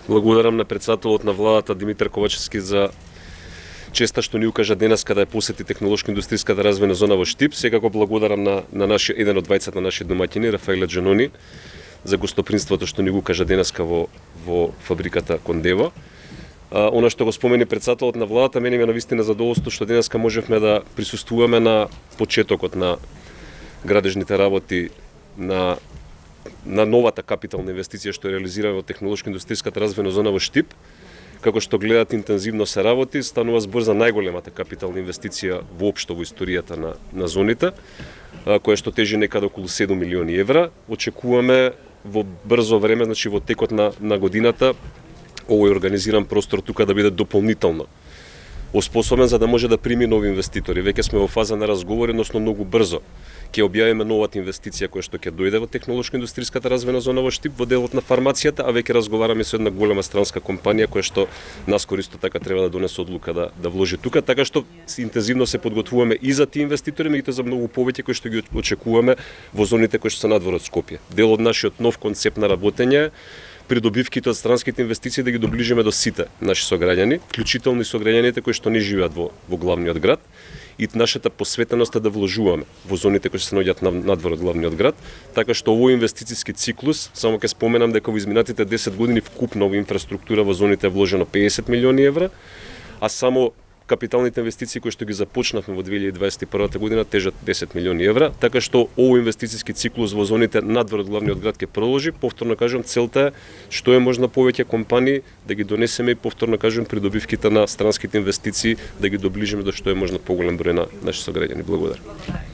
Благодарам на председателот на владата Димитар Ковачевски за честа што ни укажа денес када ја посети технолошко-индустријската развојна зона во Штип. Секако благодарам на еден од двајцата наши домаќини, Рафаеле Джанони, за гостопринството што ни го укажа денеска во фабриката Кондево. Она што го спомени председателот на владата, мене ми навистина задоволство што денеска можевме да присуствуваме на почетокот на градежните работи на новата капитална инвестиција што е реализирана во технолошко-индустријската развојна зона во Штип. Како што гледат, интензивно се работи, станува збор за најголемата капитална инвестиција воопшто во историјата на зоните, која што тежи некаде околу 7 милиони евра. Очекуваме во брзо време, значи во текот на годината, овој организиран простор тука да биде дополнително оспособен за да може да прими нови инвеститори. Веќе сме во фаза на разговори, односно многу брзо ќе објавиме новата инвестиција која што ќе дојде во технолошко-индустријската развојна зона во Штип во делот на фармацијата, а веќе разговараме со една голема странска компанија која што наскоро исто така треба да донесе одлука да вложи тука, така што интензивно се подготвуваме и за тие инвеститори, меѓутоа за многу повеќе кои што ги очекуваме во зоните кои што се надвор од Скопје. Дел од нашиот нов концепт на работење придобивките од странските инвестиции да ги доближиме до сите наши сограѓани, вклучително и сограѓаните кои што не живеат во главниот град, и нашата посветеност е да вложуваме во зоните кои се наоѓаат надвор од главниот град, така што овој инвестициски циклус, само ќе споменам дека во изминатите 10 години вкупно во инфраструктура во зоните е вложено 50 милиони евра, а само капиталните инвестиции кои што ги започнавме во 2021 година тежат 10 милиони евра, така што овој инвестициски циклус во зоните надвор од главниот град ќе продолжи. Повторно кажам, целта е што е можна повеќе компании да ги донесеме и повторно кажам придобивките на странските инвестиции да ги доближиме до што е можна поголем број на наши сограѓани. Благодарам.